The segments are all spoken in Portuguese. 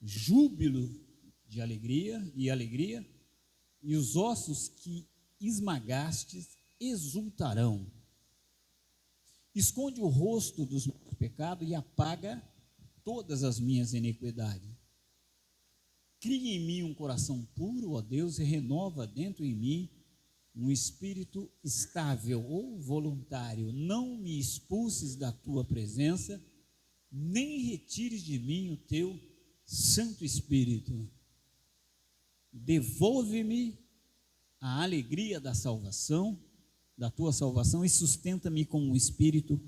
júbilo de alegria, e os ossos que esmagastes exultarão. Esconde o rosto dos meus pecados e apaga todas as minhas iniquidades. Cria em mim um coração puro, ó Deus, e renova dentro em mim um espírito estável ou voluntário. Não me expulses da tua presença, nem retires de mim o teu Santo Espírito. Devolve-me a alegria da salvação, da tua salvação, e sustenta-me com um espírito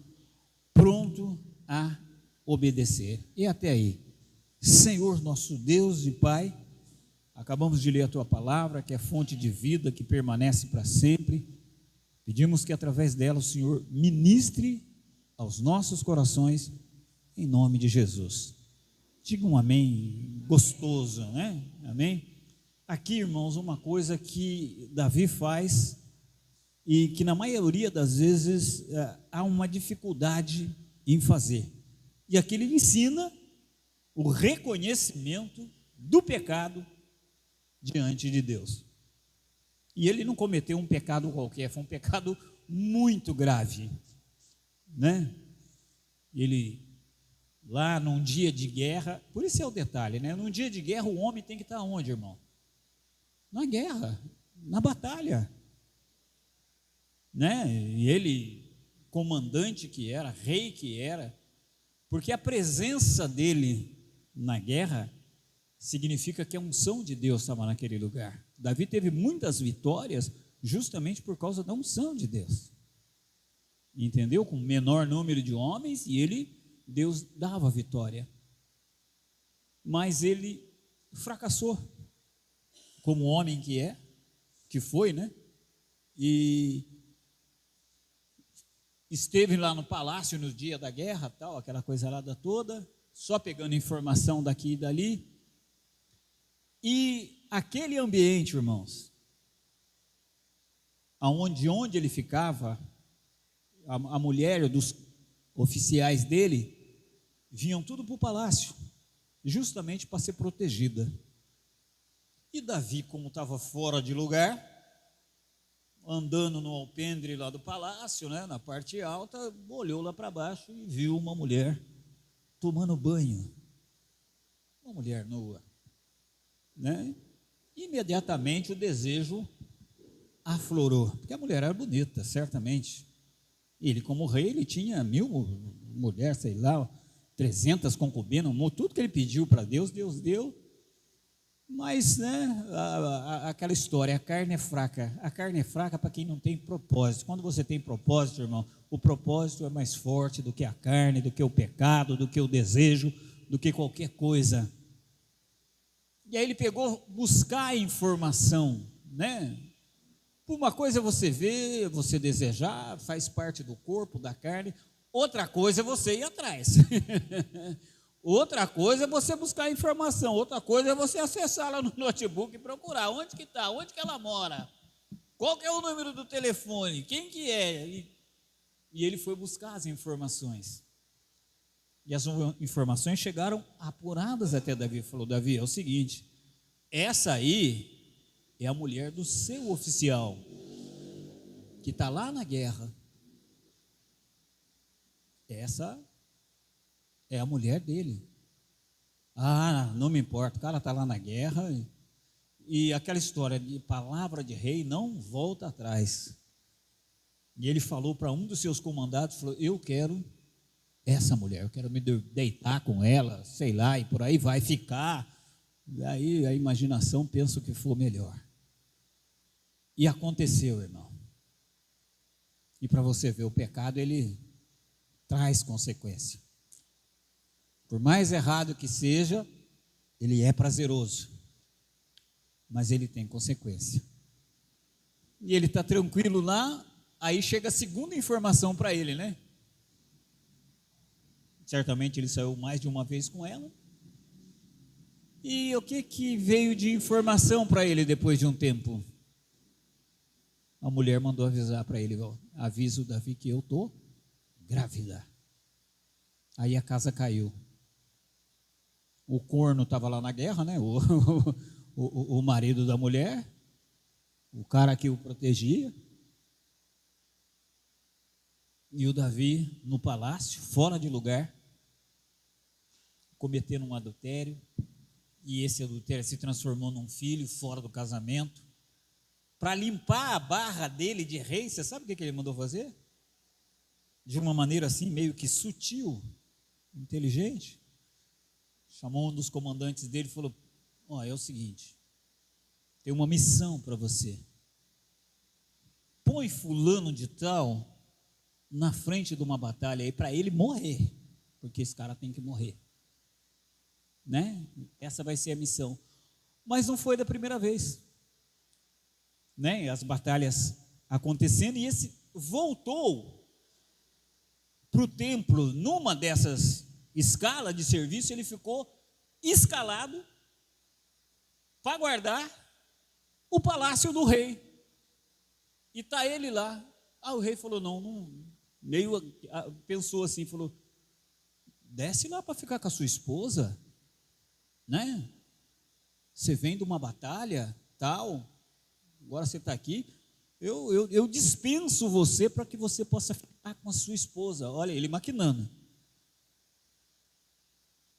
pronto a obedecer. E até aí, Senhor nosso Deus e Pai, acabamos de ler a tua palavra, que é fonte de vida, que permanece para sempre. Pedimos que através dela o Senhor ministre aos nossos corações, em nome de Jesus. Diga um amém gostoso, né? Amém? Aqui, irmãos, uma coisa que Davi faz e que na maioria das vezes há uma dificuldade em fazer. E aqui ele ensina o reconhecimento do pecado diante de Deus. E ele não cometeu um pecado qualquer, foi um pecado muito grave, né? Ele, lá num dia de guerra, por isso é o detalhe, né? Num dia de guerra o homem tem que estar onde, irmão? Na guerra, na batalha, né? E ele, comandante que era, rei que era, porque a presença dele na guerra significa que a unção de Deus estava naquele lugar. Davi teve muitas vitórias justamente por causa da unção de Deus, entendeu? Com menor número de homens, e Deus dava vitória, mas ele fracassou, como homem que foi, né? E esteve lá no palácio no dia da guerra, tal, aquela coisa lá toda, só pegando informação daqui e dali. E aquele ambiente, irmãos, onde ele ficava, a mulher dos oficiais dele vinham tudo para o palácio, justamente para ser protegida. E Davi, como estava fora de lugar, andando no alpendre lá do palácio, né, na parte alta, olhou lá para baixo e viu uma mulher tomando banho, uma mulher nua, né? Imediatamente o desejo aflorou, porque a mulher era bonita, certamente. Ele, como rei, ele tinha 1000 mulheres, sei lá, 300 concubinas, tudo que ele pediu para Deus, Deus deu. Mas, né, aquela história, a carne é fraca para quem não tem propósito. Quando você tem propósito, irmão, o propósito é mais forte do que a carne, do que o pecado, do que o desejo, do que qualquer coisa. E aí ele pegou buscar informação, né? Uma coisa é você ver, você desejar, faz parte do corpo, da carne. Outra coisa é você ir atrás. Outra coisa é você buscar informação. Outra coisa é você acessar lá no notebook e procurar onde que está, onde que ela mora, qual que é o número do telefone, quem que é. E ele foi buscar as informações. E as informações chegaram apuradas até Davi. Falou: Davi, é o seguinte, essa aí é a mulher do seu oficial, que está lá na guerra. Essa é a mulher dele. Ah, não me importa, o cara está lá na guerra. E aquela história de palavra de rei não volta atrás. E ele falou para um dos seus comandados, falou: eu quero essa mulher, eu quero me deitar com ela, sei lá, e por aí vai ficar. Aí a imaginação pensa o que for melhor. E aconteceu, irmão. E para você ver, o pecado, ele traz consequência. Por mais errado que seja, ele é prazeroso, mas ele tem consequência. E ele está tranquilo lá, aí chega a segunda informação para ele, né? Certamente ele saiu mais de uma vez com ela. E o que veio de informação para ele depois de um tempo? A mulher mandou avisar para ele: avisa o Davi que eu estou grávida. Aí a casa caiu. o corno estava lá na guerra, né? O marido da mulher, o cara que o protegia. E o Davi no palácio, fora de lugar, cometendo um adultério. E esse adultério se transformou num filho fora do casamento. Para limpar a barra dele de rei, você sabe o que ele mandou fazer? De uma maneira assim, meio que sutil, inteligente. Chamou um dos comandantes dele e falou: ó, é o seguinte, tem uma missão para você. Põe fulano de tal na frente de uma batalha aí para ele morrer, porque esse cara tem que morrer, né? Essa vai ser a missão. Mas não foi da primeira vez, né? As batalhas acontecendo, e esse voltou para o templo numa dessas escalas de serviço. Ele ficou escalado para guardar o palácio do rei, e está ele lá. O rei falou: não, meio pensou assim, falou: desce lá para ficar com a sua esposa, né? Você vem de uma batalha, tal, agora você está aqui, eu dispenso você para que você possa ficar com a sua esposa. Olha, ele maquinando.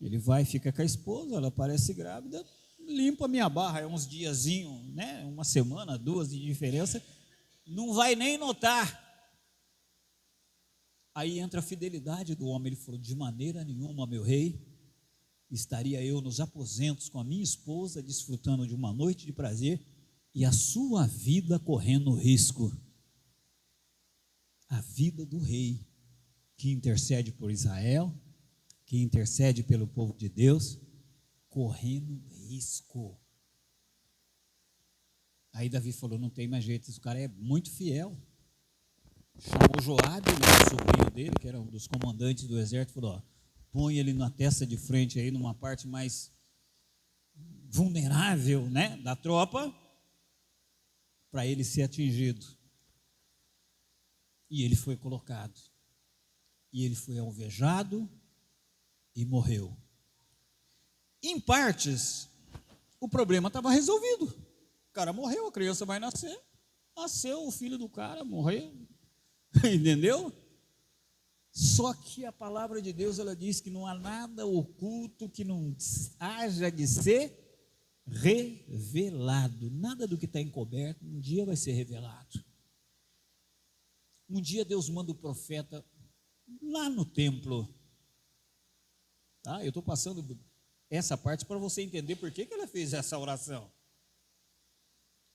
Ele vai, fica com a esposa, ela parece grávida, limpa a minha barra, é uns diazinhos, né? Uma semana, 2 de diferença, não vai nem notar. Aí entra a fidelidade do homem. Ele falou: de maneira nenhuma, meu rei, estaria eu nos aposentos com a minha esposa, desfrutando de uma noite de prazer, e a sua vida correndo risco. A vida do rei, que intercede por Israel, que intercede pelo povo de Deus, correndo risco. Aí Davi falou: não tem mais jeito, esse cara é muito fiel. Chamou Joabe, o sobrinho dele, que era um dos comandantes do exército, falou: ó, põe ele na testa de frente aí, numa parte mais vulnerável, né, da tropa, para ele ser atingido. E ele foi colocado, e ele foi alvejado e morreu. Em partes, o problema estava resolvido. O cara morreu, a criança vai nascer, nasceu o filho do cara, morreu. Entendeu? Só que a palavra de Deus, ela diz que não há nada oculto que não haja de ser revelado. Nada do que está encoberto um dia vai ser revelado. Um dia Deus manda o profeta lá no templo, tá? Eu estou passando essa parte para você entender por que ela fez essa oração.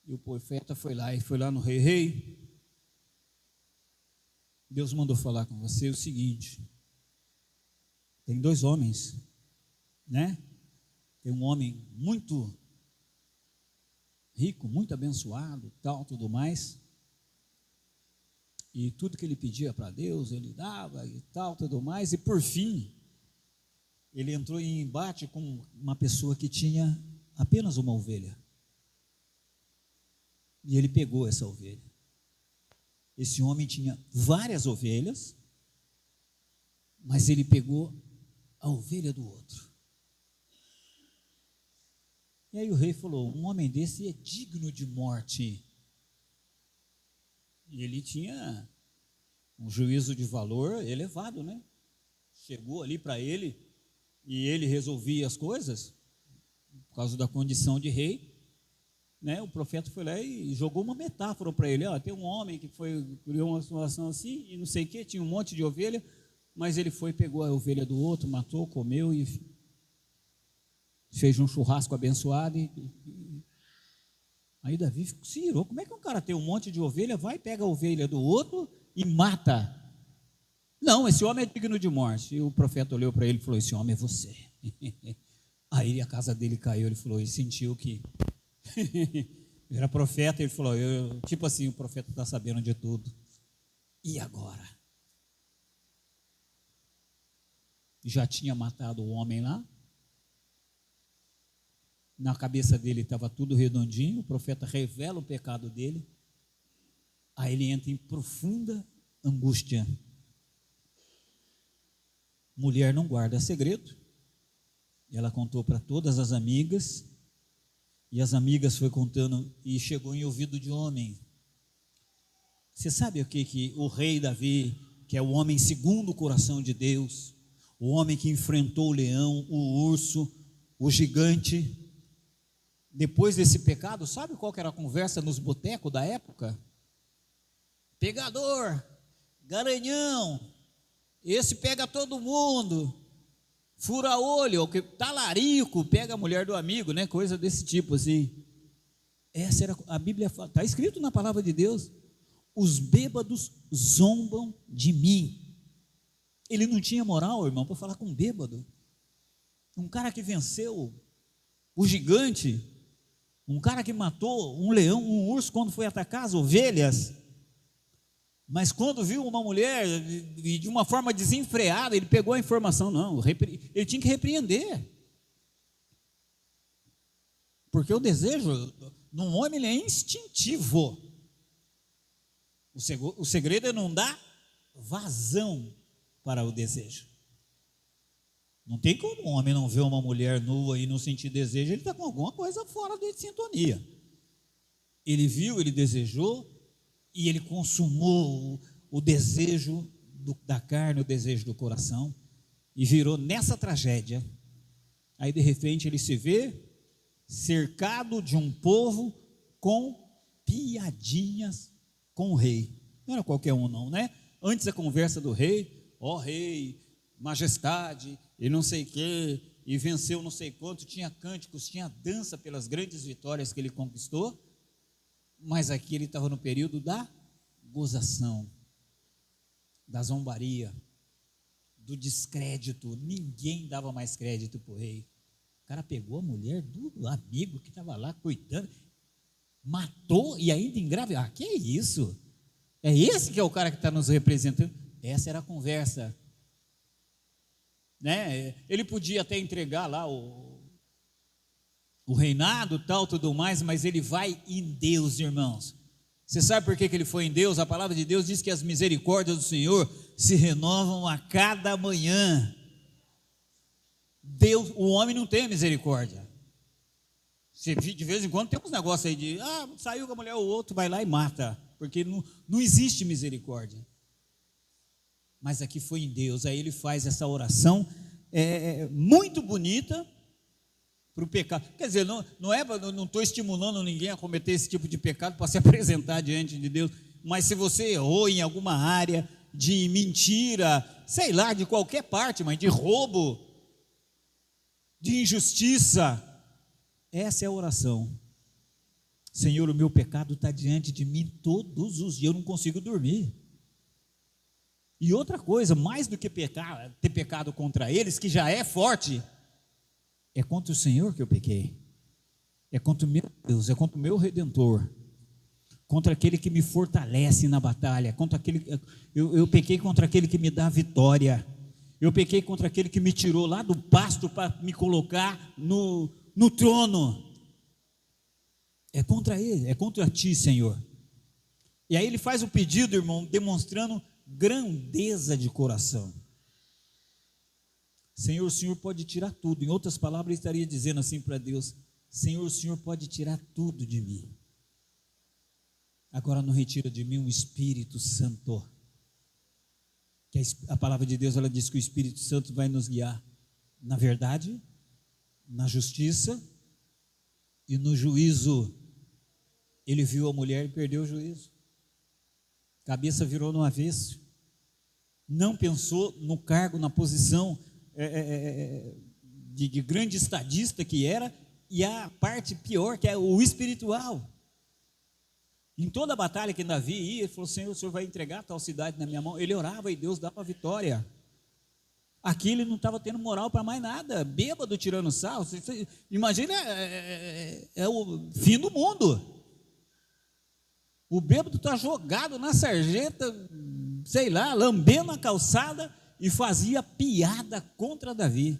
E o profeta foi lá no rei, Deus mandou falar com você o seguinte: tem 2 homens, né? Tem um homem muito rico, muito abençoado, tal, tudo mais, e tudo que ele pedia para Deus, ele dava e tal, tudo mais, e por fim, ele entrou em embate com uma pessoa que tinha apenas uma ovelha, e ele pegou essa ovelha. Esse homem tinha várias ovelhas, mas ele pegou a ovelha do outro. E aí o rei falou: um homem desse é digno de morte. E ele tinha um juízo de valor elevado, né? Chegou ali para ele, e ele resolvia as coisas, por causa da condição de rei, né? O profeta foi lá e jogou uma metáfora para ele: ó, tem um homem que criou uma situação assim, e não sei o que, tinha um monte de ovelha, mas ele foi, pegou a ovelha do outro, matou, comeu e fez um churrasco abençoado. Aí Davi se irou: como é que um cara tem um monte de ovelha, vai, pega a ovelha do outro e mata? Não, esse homem é digno de morte. E o profeta olhou para ele e falou: esse homem é você. Aí a casa dele caiu, ele falou, e sentiu que era profeta. Ele falou: tipo assim, o profeta está sabendo de tudo. E agora? Já tinha matado o homem lá, na cabeça dele estava tudo redondinho. O profeta revela o pecado dele, aí ele entra em profunda angústia. Mulher não guarda segredo, Ela contou para todas as amigas, e as amigas foi contando, e chegou em ouvido de homem. Você sabe o que o rei Davi, que é o homem segundo o coração de Deus, o homem que enfrentou o leão, o urso, o gigante, depois desse pecado, sabe qual que era a conversa nos botecos da época? Pegador, garanhão, esse pega todo mundo, fura olho, talarico, pega a mulher do amigo, né? Coisa desse tipo assim. Essa era a Bíblia, está escrito na palavra de Deus: os bêbados zombam de mim. Ele não tinha moral, irmão, para falar com um bêbado. Um cara que venceu o gigante, um cara que matou um leão, um urso quando foi atacar as ovelhas, mas quando viu uma mulher de uma forma desenfreada, ele pegou a informação, não, ele tinha que repreender, porque o desejo num homem ele é instintivo. O segredo é não dar vazão para o desejo. Não tem como um homem não ver uma mulher nua e não sentir desejo, ele está com alguma coisa fora de sintonia. Ele viu, ele desejou, e ele consumou o desejo da carne, o desejo do coração, e virou nessa tragédia. Aí de repente ele se vê cercado de um povo com piadinhas com o rei. Não era qualquer um não, né? Antes a conversa do rei, ó rei, majestade, e não sei o quê, e venceu não sei quanto, tinha cânticos, tinha dança pelas grandes vitórias que ele conquistou, mas aqui ele estava no período da gozação, da zombaria, do descrédito. Ninguém dava mais crédito para o rei. O cara pegou a mulher do amigo que estava lá cuidando, matou e ainda engravidou. Ah, que é isso? É esse que é o cara que está nos representando? Essa era a conversa, né? Ele podia até entregar lá o reinado, tal, tudo mais, mas ele vai em Deus, irmãos. Você sabe por que ele foi em Deus? A palavra de Deus diz que as misericórdias do Senhor se renovam a cada manhã. Deus, o homem não tem misericórdia. De vez em quando tem uns negócios aí de, saiu com a mulher, o outro vai lá e mata, porque não existe misericórdia. Mas aqui foi em Deus. Aí ele faz essa oração muito bonita para o pecado. Quer dizer, não estou estimulando ninguém a cometer esse tipo de pecado para se apresentar diante de Deus, mas se você errou em alguma área de mentira, sei lá, de qualquer parte, mas de roubo, de injustiça, essa é a oração. Senhor, o meu pecado está diante de mim todos os dias, eu não consigo dormir. E outra coisa, mais do que ter pecado contra eles, que já é forte, é contra o Senhor que eu pequei, é contra o meu Deus, é contra o meu Redentor, contra aquele que me fortalece na batalha, eu pequei contra aquele que me dá vitória, eu pequei contra aquele que me tirou lá do pasto para me colocar no trono. É contra ele, é contra ti, Senhor. E aí ele faz o pedido, irmão, demonstrando grandeza de coração. Senhor, o Senhor pode tirar tudo. Em outras palavras, ele estaria dizendo assim para Deus: Senhor, o Senhor pode tirar tudo de mim. Agora não retira de mim o Espírito Santo. Que a palavra de Deus, ela diz que o Espírito Santo vai nos guiar na verdade, na justiça e no juízo. Ele viu a mulher e perdeu o juízo. Cabeça virou no avesso. Não pensou no cargo, na posição de grande estadista que era, e a parte pior, que é o espiritual. Em toda a batalha que Davi ia, ele falou: Senhor, o Senhor vai entregar tal cidade na minha mão. Ele orava e Deus dava a vitória. Aqui ele não estava tendo moral para mais nada, bêbado, tirando sarro. Imagina, é o fim do mundo. O bêbado está jogado na sarjeta, sei lá, lambendo a calçada, e fazia piada contra Davi.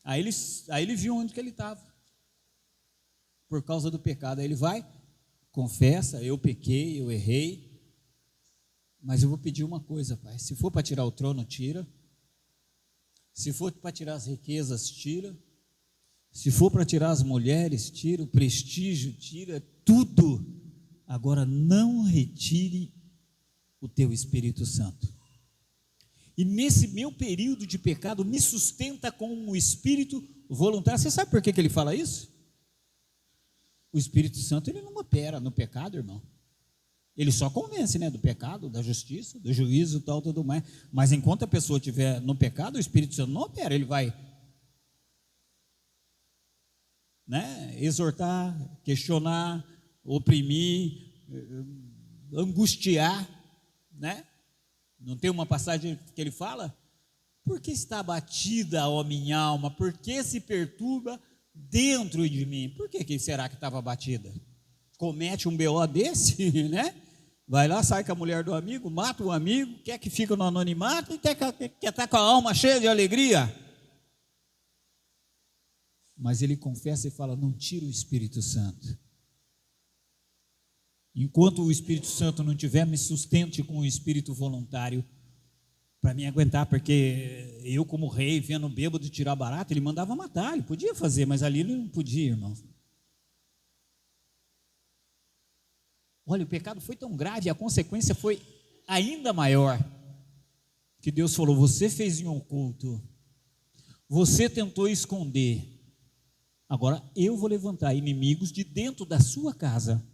Aí ele viu onde que ele estava, por causa do pecado. Aí ele vai, confessa: eu pequei, eu errei, mas eu vou pedir uma coisa, Pai: se for para tirar o trono, tira. Se for para tirar as riquezas, tira. Se for para tirar as mulheres, tira. O prestígio, tira. Tudo. Agora, não retire o teu Espírito Santo. E nesse meu período de pecado, me sustenta com o Espírito voluntário. Você sabe por que ele fala isso? O Espírito Santo, ele não opera no pecado, irmão. Ele só convence, né, do pecado, da justiça, do juízo e tal, tudo mais. Mas enquanto a pessoa estiver no pecado, o Espírito Santo não opera. Ele vai, né, exortar, questionar, oprimir, angustiar, né? Não tem uma passagem que ele fala? Por que está abatida, ó minha alma? Por que se perturba dentro de mim? Por que será que estava abatida? Comete um BO desse, né? Vai lá, sai com a mulher do amigo, mata o amigo, quer que fique no anonimato e quer estar com a alma cheia de alegria. Mas ele confessa e fala: não tira o Espírito Santo. Enquanto o Espírito Santo não tiver, me sustente com o Espírito voluntário para me aguentar, porque eu, como rei, vendo bêbado tirar barato, ele mandava matar, ele podia fazer, mas ali ele não podia, irmão. Olha, o pecado foi tão grave, a consequência foi ainda maior, que Deus falou: você fez em oculto, você tentou esconder, agora eu vou levantar inimigos de dentro da sua casa,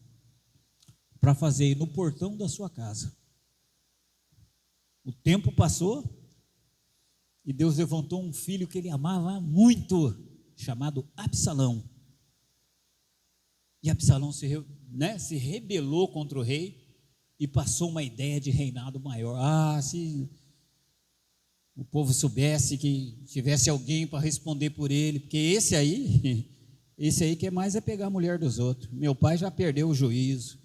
para fazer no portão da sua casa. O tempo passou, e Deus levantou um filho que ele amava muito, chamado Absalão. E Absalão se rebelou contra o rei, e passou uma ideia de reinado maior. Se o povo soubesse que tivesse alguém para responder por ele, porque esse aí quer mais é pegar a mulher dos outros. Meu pai já perdeu o juízo.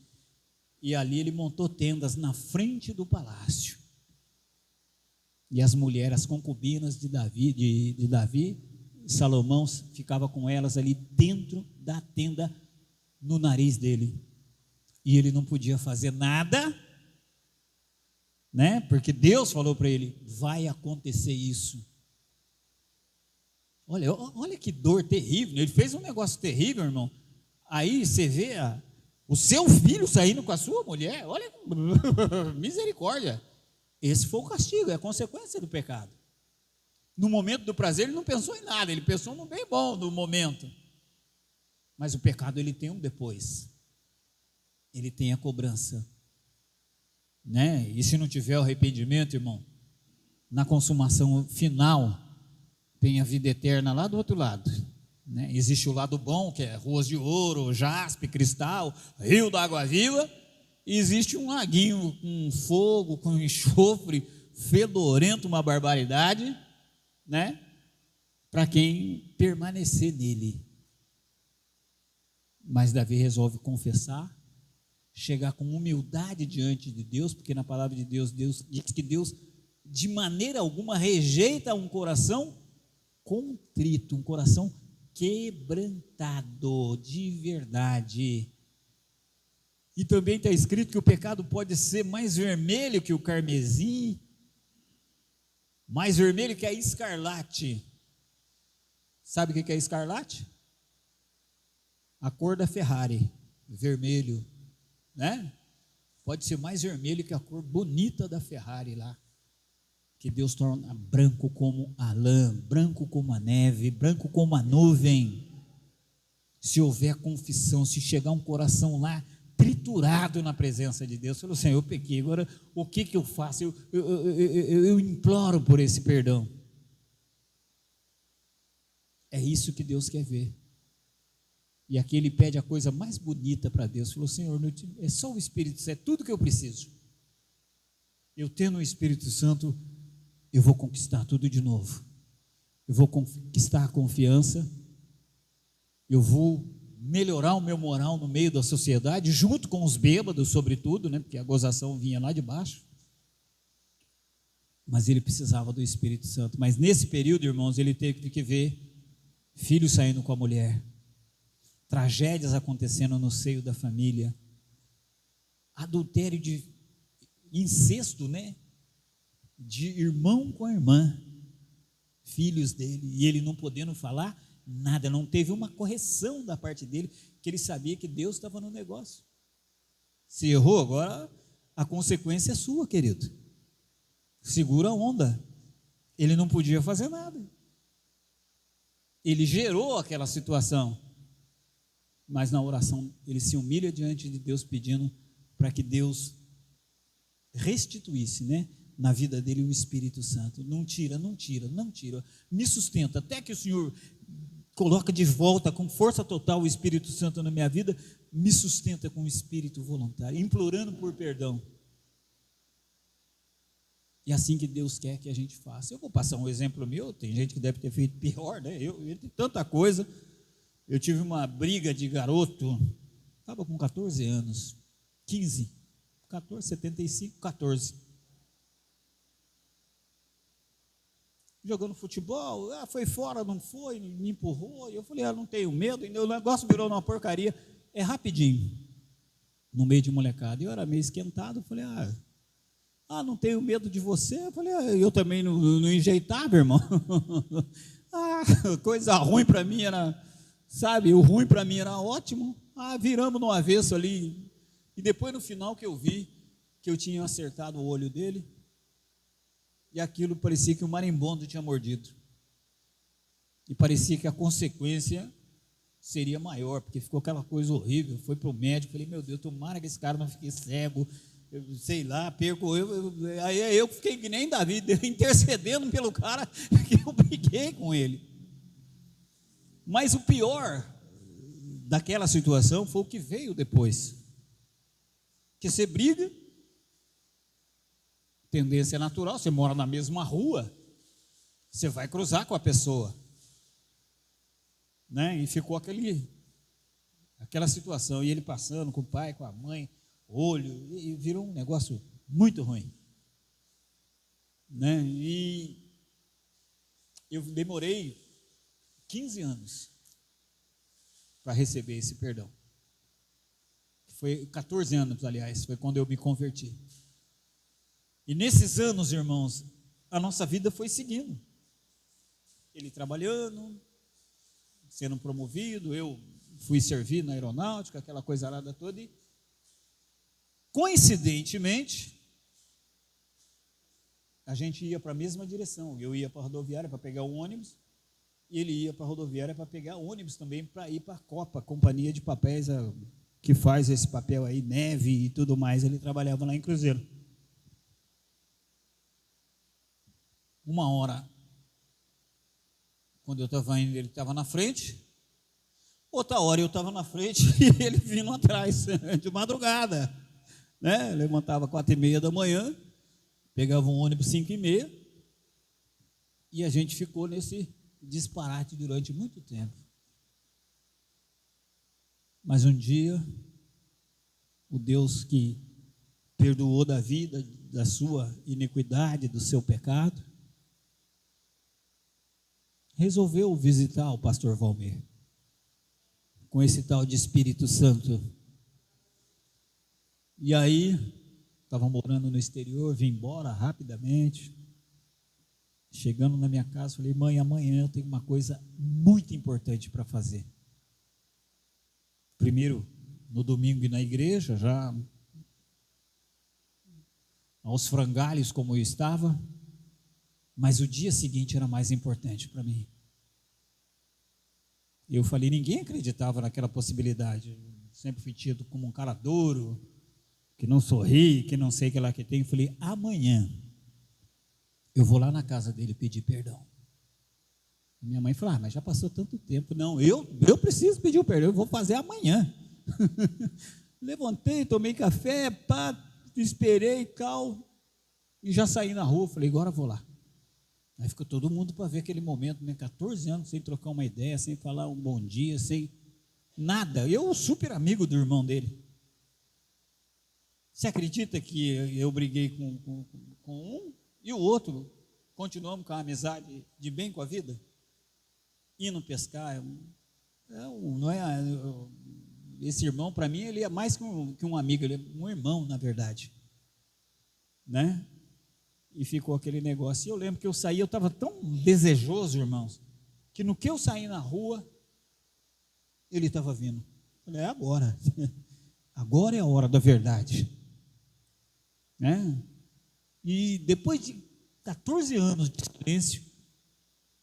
E ali ele montou tendas na frente do palácio. E as mulheres, as concubinas de Davi, Salomão ficava com elas ali dentro da tenda, no nariz dele. E ele não podia fazer nada, né? Porque Deus falou para ele: vai acontecer isso. Olha que dor terrível. Ele fez um negócio terrível, irmão. Aí você vê o seu filho saindo com a sua mulher. Olha, misericórdia. Esse foi o castigo, é a consequência do pecado. No momento do prazer ele não pensou em nada, ele pensou no bem bom do momento. Mas o pecado ele tem um depois. Ele tem a cobrança, né? E se não tiver o arrependimento, irmão, na consumação final tem a vida eterna lá do outro lado, né? Existe o lado bom, que é ruas de ouro, jaspe, cristal, rio da água viva. E existe um laguinho com fogo, com enxofre, fedorento, uma barbaridade, né? Para quem permanecer nele. Mas Davi resolve confessar, chegar com humildade diante de Deus, porque na palavra de Deus, Deus diz que Deus de maneira alguma rejeita um coração contrito, um coração quebrantado de verdade. E também está escrito que o pecado pode ser mais vermelho que o carmesim, mais vermelho que a escarlate. Sabe o que é escarlate? A cor da Ferrari, vermelho, né? Pode ser mais vermelho que a cor bonita da Ferrari lá, que Deus torna branco como a lã, branco como a neve, branco como a nuvem. Se houver confissão, se chegar um coração lá triturado na presença de Deus, falou: Senhor, eu pequei, agora o que eu faço? Eu imploro por esse perdão. É isso que Deus quer ver. E aqui ele pede a coisa mais bonita para Deus. Falou: Senhor, é só o Espírito Santo, é tudo que eu preciso. Eu tendo o Espírito Santo, eu vou conquistar tudo de novo. Eu vou conquistar a confiança, eu vou melhorar o meu moral no meio da sociedade, junto com os bêbados, sobretudo, né? Porque a gozação vinha lá de baixo. Mas ele precisava do Espírito Santo. Mas nesse período, irmãos, ele teve que ver filhos saindo com a mulher, tragédias acontecendo no seio da família, adultério de incesto, né? De irmão com a irmã, filhos dele, e ele não podendo falar nada, não teve uma correção da parte dele, que ele sabia que Deus estava no negócio. Se errou, agora a consequência é sua, querido. Segura a onda. Ele não podia fazer nada. Ele gerou aquela situação, mas na oração ele se humilha diante de Deus, pedindo para que Deus restituísse, né, na vida dele o Espírito Santo. Não tira, me sustenta, até que o Senhor coloca de volta com força total o Espírito Santo na minha vida, me sustenta com o espírito voluntário, implorando por perdão. E assim que Deus quer que a gente faça. Eu vou passar um exemplo meu, tem gente que deve ter feito pior, né? Eu tem tanta coisa. Eu tive uma briga de garoto, estava com 14 anos, 15, 14, 75, 14. Jogando futebol, foi fora, não foi, me empurrou. Eu falei, não tenho medo, o negócio virou uma porcaria. É rapidinho, no meio de molecada. Eu era meio esquentado, falei, não tenho medo de você. Eu falei, eu também não enjeitava, irmão. Coisa ruim para mim era, sabe, o ruim para mim era ótimo. Viramos no avesso ali. E depois no final que eu vi que eu tinha acertado o olho dele, e aquilo parecia que o marimbondo tinha mordido. E parecia que a consequência seria maior, porque ficou aquela coisa horrível. Foi para o médico, falei, meu Deus, tomara que esse cara não fique cego, eu sei lá, perco aí eu fiquei que nem Davi, intercedendo pelo cara, que eu briguei com ele. Mas o pior daquela situação foi o que veio depois, que você briga, tendência natural, você mora na mesma rua, você vai cruzar com a pessoa, né? E ficou aquela situação, e ele passando com o pai, com a mãe, olho, e virou um negócio muito ruim, né? E eu demorei 15 anos para receber esse perdão. Foi 14 anos, aliás, foi quando eu me converti. E nesses anos, irmãos, a nossa vida foi seguindo. Ele trabalhando, sendo promovido, eu fui servir na aeronáutica, aquela coisa arada toda, e coincidentemente, a gente ia para a mesma direção. Eu ia para a rodoviária para pegar o ônibus, e ele ia para a rodoviária para pegar o ônibus também, para ir para a Copa, companhia de papéis, que faz esse papel aí, neve e tudo mais. Ele trabalhava lá em Cruzeiro. Uma hora, quando eu estava indo, ele estava na frente. Outra hora eu estava na frente e ele vindo atrás, de madrugada, né? Levantava 4h30 da manhã, pegava um ônibus 5h30, e a gente ficou nesse disparate durante muito tempo. Mas um dia, o Deus que perdoou da vida, da sua iniquidade, do seu pecado, resolveu visitar o pastor Valmir, com esse tal de Espírito Santo. E aí, estava morando no exterior, vim embora rapidamente. Chegando na minha casa, falei, mãe, amanhã eu tenho uma coisa muito importante para fazer. Primeiro, no domingo e na igreja, já aos frangalhos como eu estava, mas o dia seguinte era mais importante para mim. Eu falei, ninguém acreditava naquela possibilidade. Eu sempre fui tido como um cara duro, que não sorri, que não sei o que lá que tem. Eu falei, amanhã eu vou lá na casa dele pedir perdão. Minha mãe falou, mas já passou tanto tempo. Não, eu preciso pedir o perdão, eu vou fazer amanhã. Levantei, tomei café, esperei, e já saí na rua. Falei, agora eu vou lá. Aí ficou todo mundo para ver aquele momento, né? 14 anos, sem trocar uma ideia, sem falar um bom dia, sem nada. Eu, super amigo do irmão dele. Você acredita que eu briguei com um e o outro continuamos com a amizade de bem com a vida? Indo pescar. Não é, esse irmão, para mim, ele é mais que um amigo, ele é um irmão, na verdade. Né? e ficou aquele negócio. E eu lembro que eu saí, eu estava tão desejoso, irmãos, que no que eu saí na rua, ele estava vindo. Eu falei, é agora. Agora é a hora da verdade. Né? E depois de 14 anos de silêncio,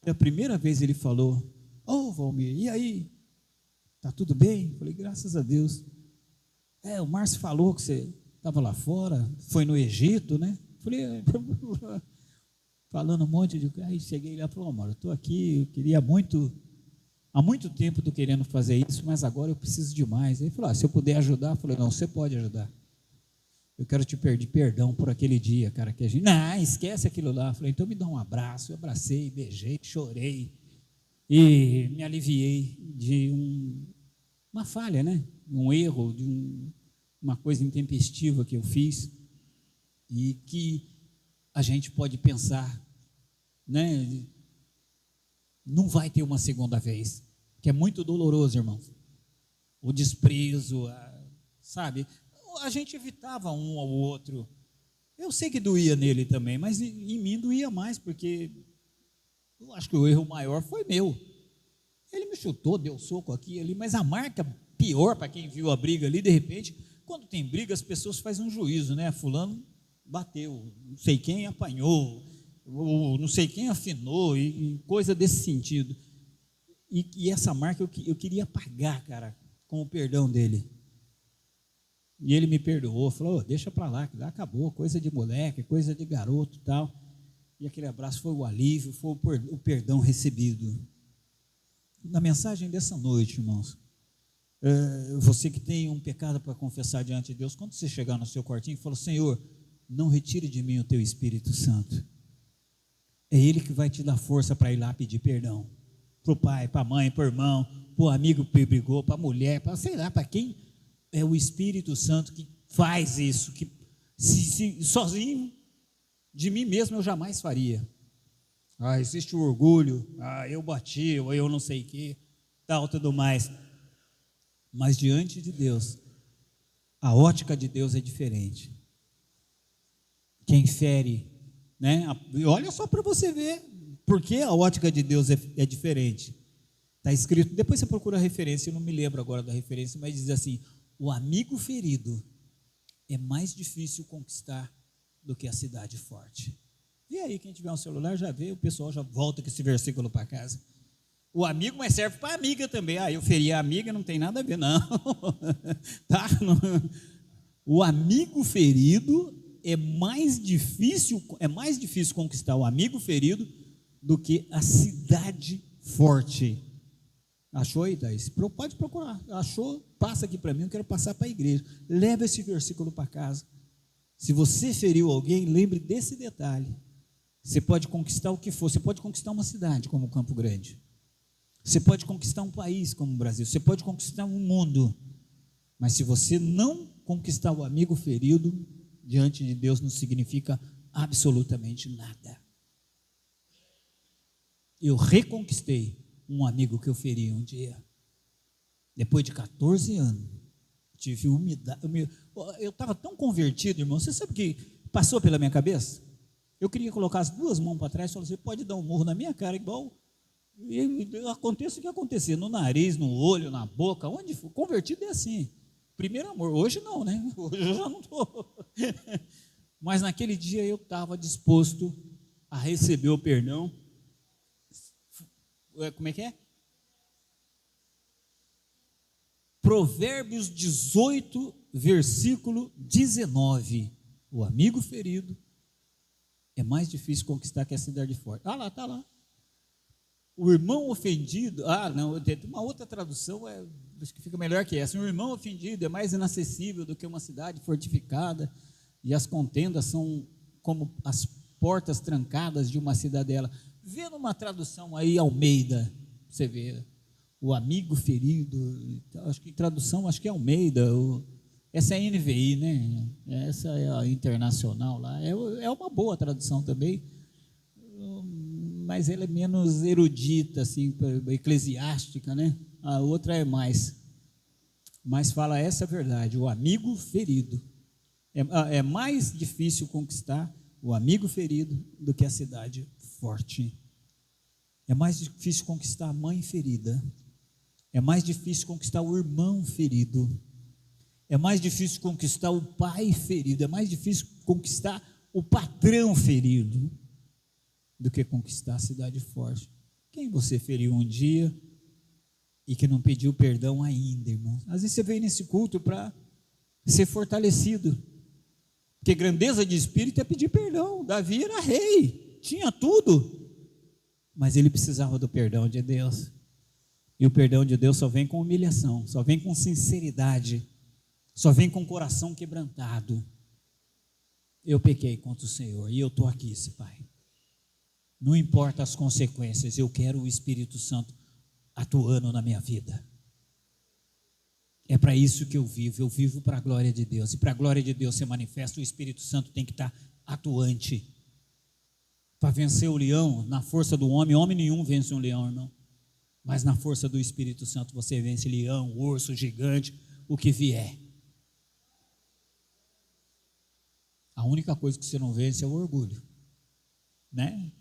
a primeira vez ele falou, ô Valmir, e aí? Tá tudo bem? Eu falei, graças a Deus. O Márcio falou que você estava lá fora, foi no Egito, né? Eu falei, falando um monte de... Aí cheguei lá e falei, Mário, eu estou aqui, eu queria muito... Há muito tempo estou querendo fazer isso, mas agora eu preciso de mais. Aí ele falou, se eu puder ajudar, eu falei, não, você pode ajudar. Eu quero te pedir perdão por aquele dia, cara, que a gente... Não, esquece aquilo lá. Eu falei, então me dá um abraço. Eu abracei, beijei, chorei e me aliviei de uma falha, né? Um erro, de uma coisa intempestiva que eu fiz e que a gente pode pensar, né? Não vai ter uma segunda vez, que é muito doloroso, irmãos. O desprezo, sabe? A gente evitava um ao outro. Eu sei que doía nele também, mas em mim doía mais, porque eu acho que o erro maior foi meu. Ele me chutou, deu soco aqui e ali, mas a marca pior para quem viu a briga ali, de repente, quando tem briga, as pessoas fazem um juízo, né? Fulano bateu, não sei quem apanhou, ou não sei quem afinou, e coisa desse sentido. E essa marca eu queria apagar, cara, com o perdão dele. E ele me perdoou, falou, deixa para lá, que lá acabou, coisa de moleque, coisa de garoto e tal. E aquele abraço foi o alívio, foi o perdão recebido. Na mensagem dessa noite, irmãos, você que tem um pecado para confessar diante de Deus, quando você chegar no seu quartinho e falar, Senhor, não retire de mim o teu Espírito Santo. É Ele que vai te dar força para ir lá pedir perdão. Para o pai, para a mãe, para o irmão, para o amigo que brigou, para a mulher, para sei lá, para quem. É o Espírito Santo que faz isso, que sozinho, de mim mesmo eu jamais faria. Existe o orgulho, eu bati, ou eu não sei o que, tal, tudo mais. Mas diante de Deus, a ótica de Deus é diferente. Quem fere, né? Olha só para você ver, porque a ótica de Deus é diferente. Está escrito, depois você procura a referência, eu não me lembro agora da referência, mas diz assim, o amigo ferido é mais difícil conquistar do que a cidade forte. E aí, quem tiver um celular já vê, o pessoal já volta com esse versículo para casa. O amigo, mas serve para a amiga também. Eu feri a amiga, não tem nada a ver, não. Tá? O amigo ferido é mais difícil conquistar o amigo ferido do que a cidade forte. Achou aí, Thaís? Pode procurar. Achou? Passa aqui para mim, eu quero passar para a igreja. Leva esse versículo para casa. Se você feriu alguém, lembre desse detalhe. Você pode conquistar o que for. Você pode conquistar uma cidade como Campo Grande. Você pode conquistar um país como o Brasil. Você pode conquistar um mundo. Mas se você não conquistar o amigo ferido, diante de Deus não significa absolutamente nada. Eu reconquistei um amigo que eu feri um dia. Depois de 14 anos, tive umidade. Eu estava tão convertido, irmão. Você sabe o que passou pela minha cabeça? Eu queria colocar as duas mãos para trás e falar, você pode dar um murro na minha cara, igual aconteça o que acontecer, no nariz, no olho, na boca, onde for. Convertido é assim. Primeiro amor. Hoje não, né? Hoje eu já não estou. Mas naquele dia eu estava disposto a receber o perdão. Como é que é? Provérbios 18, versículo 19. O amigo ferido é mais difícil conquistar que a cidade forte. Lá, está lá. O irmão ofendido, não, tem uma outra tradução, acho que fica melhor que essa. Um irmão ofendido é mais inacessível do que uma cidade fortificada, e as contendas são como as portas trancadas de uma cidadela. Vê numa tradução aí, Almeida, você vê, o amigo ferido, acho que tradução, acho que é Almeida, essa é a NVI, né? Essa é a internacional lá, é uma boa tradução também, mas ela é menos erudita, assim, eclesiástica, né? A outra é mais, mas fala essa verdade, o amigo ferido, é mais difícil conquistar o amigo ferido do que a cidade forte. É mais difícil conquistar a mãe ferida. É mais difícil conquistar o irmão ferido. É mais difícil conquistar o pai ferido. É mais difícil conquistar o patrão ferido do que conquistar a cidade forte. Quem você feriu um dia e que não pediu perdão ainda, irmão? Às vezes você veio nesse culto para ser fortalecido. Porque grandeza de espírito é pedir perdão. Davi era rei, tinha tudo, mas ele precisava do perdão de Deus. E o perdão de Deus só vem com humilhação, só vem com sinceridade, só vem com o coração quebrantado. Eu pequei contra o Senhor e eu estou aqui, Pai. Não importa as consequências, eu quero o Espírito Santo atuando na minha vida. É para isso que eu vivo para a glória de Deus. E para a glória de Deus ser manifesta, o Espírito Santo tem que estar atuante. Para vencer o leão, na força do homem nenhum vence um leão, irmão. Mas na força do Espírito Santo você vence leão, urso, gigante, o que vier. A única coisa que você não vence é o orgulho, né?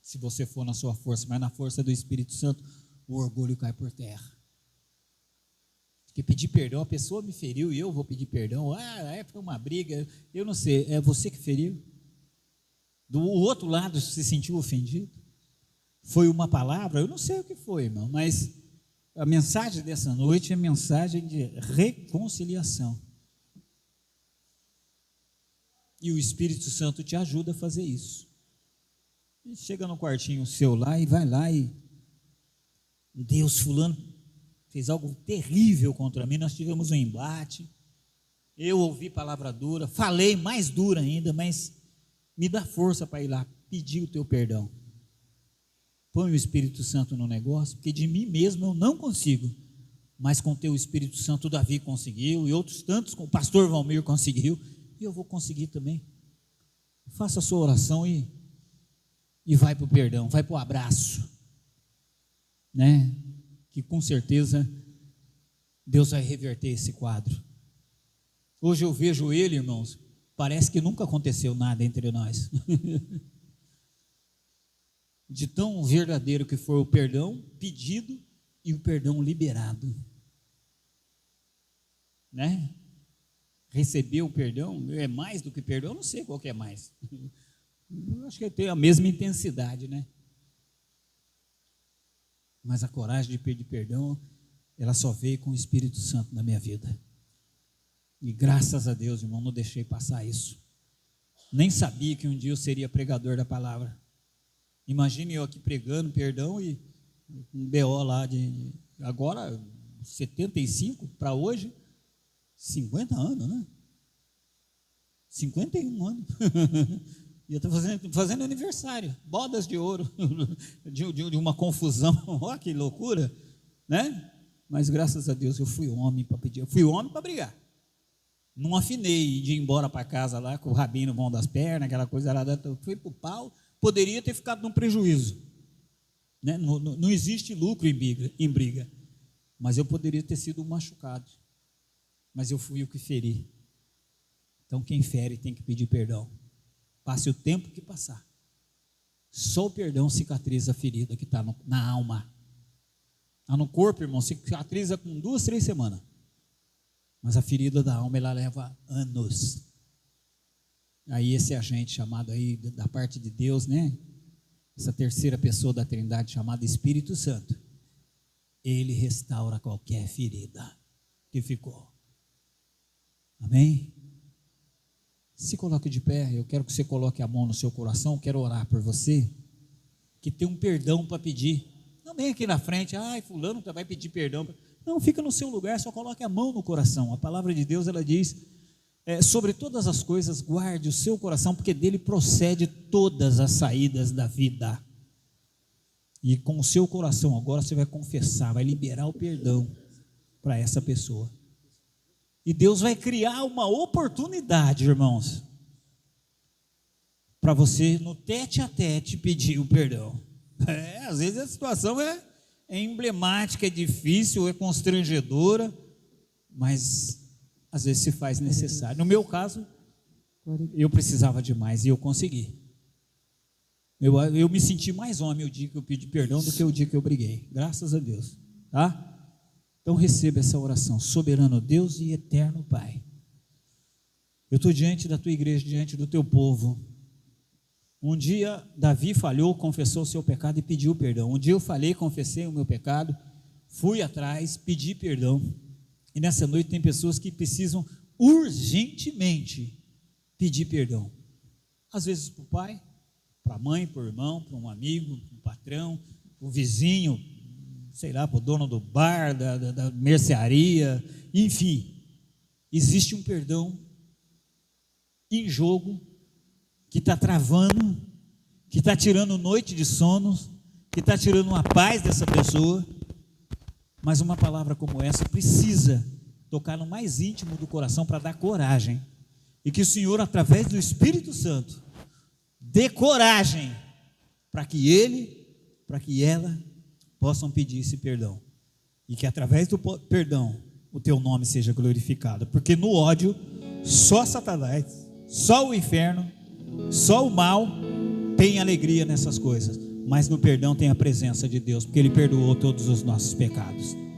Se você for na sua força, mas na força do Espírito Santo, o orgulho cai por terra. Porque pedir perdão, a pessoa me feriu e eu vou pedir perdão. Foi uma briga, eu não sei, é você que feriu? Do outro lado se sentiu ofendido? Foi uma palavra? Eu não sei o que foi, irmão, mas a mensagem dessa noite é mensagem de reconciliação. E o Espírito Santo te ajuda a fazer isso. E chega no quartinho seu lá e vai lá e Deus, fulano fez algo terrível contra mim, nós tivemos um embate, eu ouvi palavra dura, falei mais dura ainda, mas me dá força para ir lá pedir o teu perdão. Põe o Espírito Santo no negócio, porque de mim mesmo eu não consigo, mas com o teu Espírito Santo Davi conseguiu, e outros tantos, o pastor Valmir conseguiu, e eu vou conseguir também. Faça a sua oração e vai para o perdão, vai para o abraço, né? Que com certeza Deus vai reverter esse quadro. Hoje eu vejo ele, irmãos, parece que nunca aconteceu nada entre nós. De tão verdadeiro que foi o perdão pedido e o perdão liberado, né? Receber o perdão é mais do que perdão, eu não sei qual que é mais. Eu acho que tem a mesma intensidade, né? Mas a coragem de pedir perdão, ela só veio com o Espírito Santo na minha vida. E graças a Deus, irmão, não deixei passar isso. Nem sabia que um dia eu seria pregador da palavra. Imagine eu aqui pregando perdão e um BO lá agora 75 para hoje, 50 anos, né? 51 anos. E eu estou fazendo aniversário, bodas de ouro, de uma confusão, olha que loucura, né? Mas graças a Deus eu fui homem para pedir, eu fui homem para brigar. Não afinei de ir embora para casa lá com o rabinho no vão das pernas, aquela coisa lá, fui para o pau, poderia ter ficado num prejuízo, né? Não existe lucro em briga, mas eu poderia ter sido machucado, mas eu fui o que feri. Então quem fere tem que pedir perdão. Passe o tempo que passar, só o perdão cicatriza a ferida que está na alma. Está no corpo, irmão, cicatriza com 2, 3 semanas, mas a ferida da alma, ela leva anos. Aí esse agente chamado aí da parte de Deus, né? Essa terceira pessoa da Trindade chamada Espírito Santo, ele restaura qualquer ferida que ficou. Amém? Se coloque de pé, eu quero que você coloque a mão no seu coração, quero orar por você, que tem um perdão para pedir. Não vem aqui na frente, fulano vai pedir perdão. Não, fica no seu lugar, só coloque a mão no coração. A palavra de Deus, ela diz, sobre todas as coisas, guarde o seu coração, porque dele procede todas as saídas da vida. E com o seu coração, agora você vai confessar, vai liberar o perdão para essa pessoa. E Deus vai criar uma oportunidade, irmãos, para você no tete a tete pedir o perdão. Às vezes a situação é emblemática, é difícil, é constrangedora, mas às vezes se faz necessário. No meu caso, Eu precisava de mais e eu consegui. Eu me senti mais homem o dia que eu pedi perdão do que o dia que eu briguei. Graças a Deus. Tá? Então receba essa oração. Soberano Deus e eterno Pai. Eu estou diante da tua igreja, diante do teu povo. Um dia Davi falhou, confessou o seu pecado e pediu perdão. Um dia eu falhei, confessei o meu pecado, fui atrás, pedi perdão. E nessa noite tem pessoas que precisam urgentemente pedir perdão. Às vezes para o pai, para a mãe, para o irmão, para um amigo, para um patrão, para o vizinho, sei lá, para o dono do bar, da mercearia, enfim. Existe um perdão em jogo que está travando, que está tirando noite de sono, que está tirando uma paz dessa pessoa. Mas uma palavra como essa precisa tocar no mais íntimo do coração para dar coragem. E que o Senhor, através do Espírito Santo, dê coragem para que ele, para que ela possam pedir esse perdão. E que através do perdão o teu nome seja glorificado. Porque no ódio, só Satanás, só o inferno, só o mal tem alegria nessas coisas. Mas no perdão tem a presença de Deus, porque Ele perdoou todos os nossos pecados.